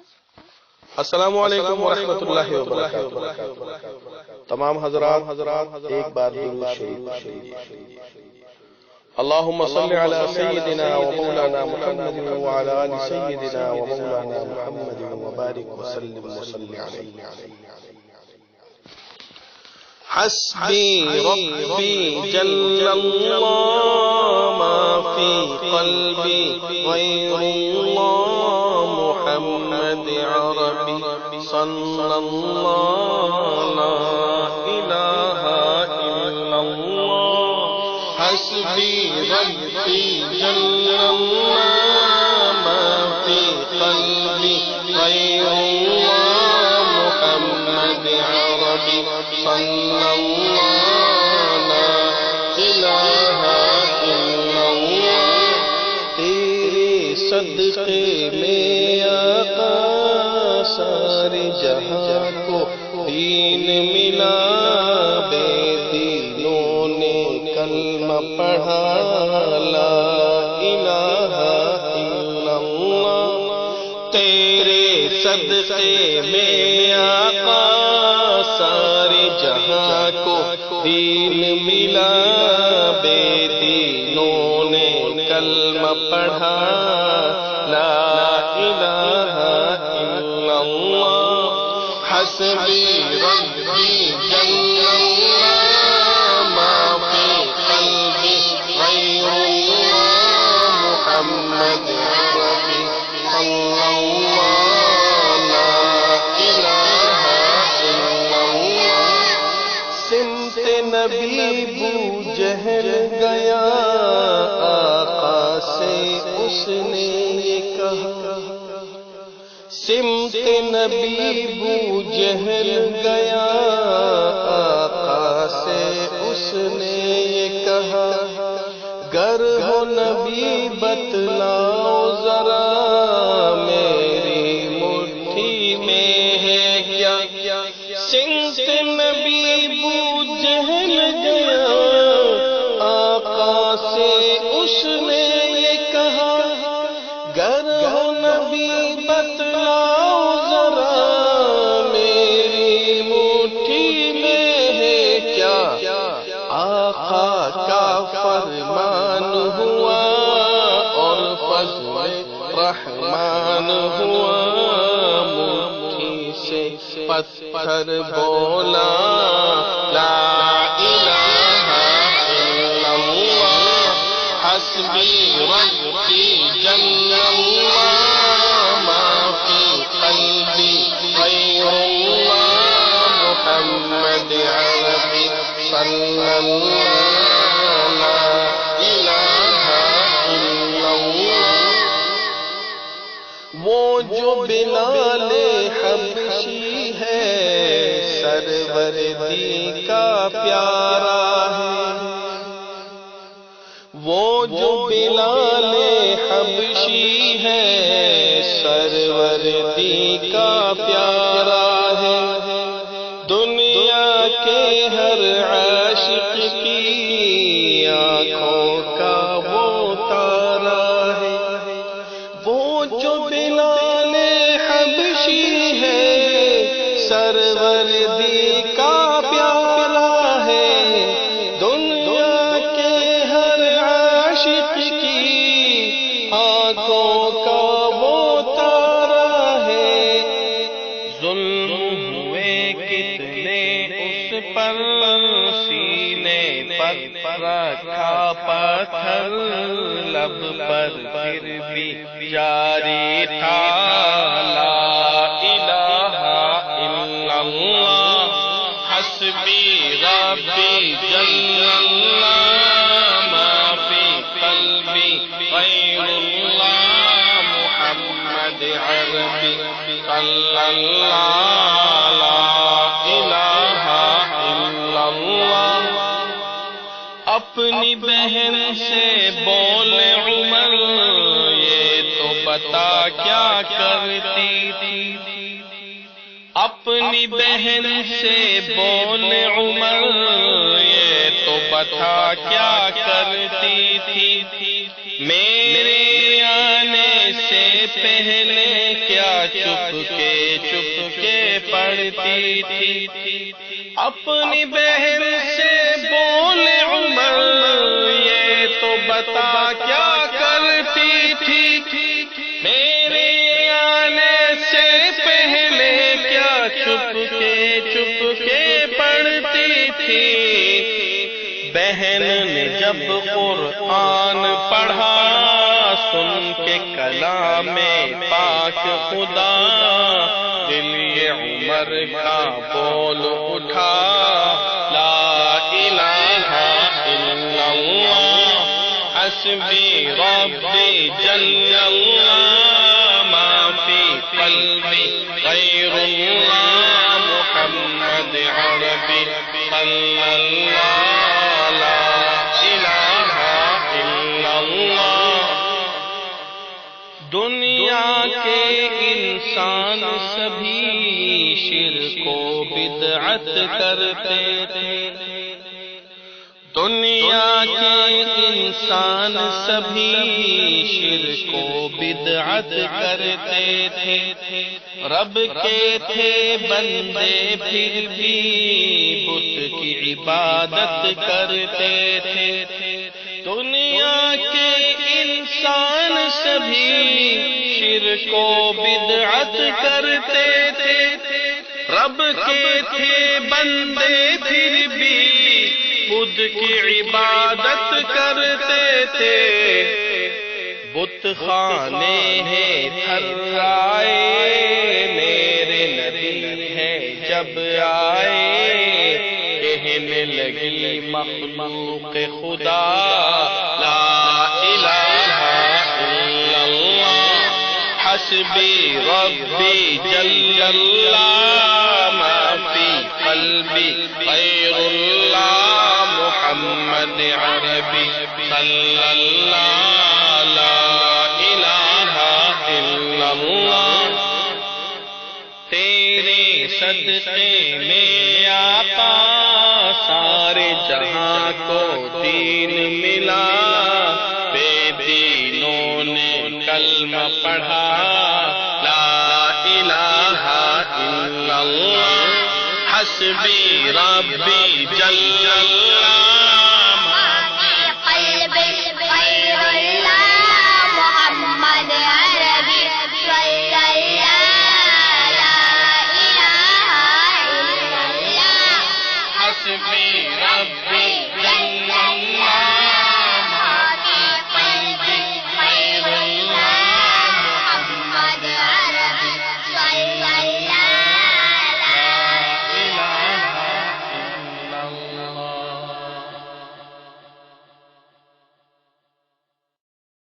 السلام علیکم ورحمۃ اللہ وبرکاتہ۔ تمام حضرات ایک بار درود شریف اللہم صل علی سیدنا و مولانا محمد وعلی آل سیدنا و مولانا محمد وبارک وسلم وصلی علیہ۔ حسبی ربی جل اللہ ما فی قلبی غیر اللہ محمد عربی صلی اللہ لا الہ الا اللہ۔ حسبی ربی جل اللہ ما فی قلبی غیر اللہ محمد عربی صلی اللہ لا الہ الا اللہ۔ تیرے صدقے میں آقا سارے جہاں کو دین ملا، بے دینوں نے کلمہ پڑھا لا الہ الا اللہ۔ تیرے صدقے میں آقا سارے جہاں کو دین ملا، بے دینوں نے کلمہ پڑھا لا الہ الا اللہ۔ حسبی ربی جل اللہ ما فی قلبی غیر اللہ محمد عربی صلی اللہ لا الہ الا اللہ۔ سمت نبی بو جہل گیا آقا سے اس نے یہ کہا، سمت نبی بو جہل گیا آقا سے اس نے یہ کہا، گر ہو نبی بتلاؤ ذرا میری مٹھی میں ہے کیا۔ سمت نبی بو جہل گیا آقا سے اس نے یہ کہا، گر ہو نبی بتلاؤ ذرا میری مٹھی میں ہے کیا۔ آقا کا فرمان ہوا اور فضل رحمان ہوا، مٹھی سے پتھر بولا لا الہ الا اللہ۔ حسبی ربی جل اللہ ما فی قلبی غیر اللہ محمد عربی صلی اللہ لا الہ الا اللہ۔ وہ جو بلال حبشی ہے سروردی کا پیارا ہے، وہ جو بلال حبشی ہے سروردی کا پیارا ہے، دنیا کے ہر عاشق کی آنکھوں کا وہ تارا ہے۔ وہ جو بلال حبشی ہے سروردی کا پیارا ہے، دنیا کے ہر عاشق کی آنکھوں کا وہ تارا ہے۔ ظلم ہوئے کتنے اس پر سینے پر رکھا پتھر، لب پر پھر بھی جاری تھا لا الہ الا اللہ۔ حسبی ربی جل اللہ ما فی قلبی غیر اللہ محمد عربی صلی اللہ لا الہ الا اللہ۔ اپنی بہن سے بولے عمر یہ تو بتا کیا کرتی تھی، اپنی بہن سے بولے عمر یہ تو بتا کیا کرتی تھی، میرے آنے سے پہلے کیا چپ کے پڑھتی تھی، اپنی بہن سے بولے عمر یہ تو بتا کیا کرتی تھی، میرے آنے سے پہلے کیا چپ کے پڑھتی تھی۔ بہن نے جب قرآن پڑھا سن کے کلام پاک خدا، دل یہ عمر کا بول اٹھا، لا الہ الا اللہ حسبی ربی جل اللہ، ما فی قلبی غیر اللہ محمد عربی صلی اللہ، دنیا کے انسان سبھی شرک و بدعت کرتے تھے، دنیا کے انسان سبھی شرک و بدعت کرتے تھے، رب کے تھے بندے پھر بھی بت کی عبادت کرتے تھے، دنیا کے انسان سبھی شرک و بدعت کرتے تھے، رب کے تھے بندے پھر بھی خود کی عبادت کرتے تھے، بت خانے ہیں تھرائے میرے نبی ہیں جب آئے، کہنے لگی مخلوق خدا لا الہ الا اللہ حسبی ربی جل اللہ، ما فی قلبی غیر اللہ محمد عربی صلی اللہ، لا الہ الا اللہ۔ تیرے صدقے میں آقا سارے جہاں کو دین ملا، بے دینوں نے کلمہ پڑھا، لا الہ الا اللہ حسبی ربی جل اللہ۔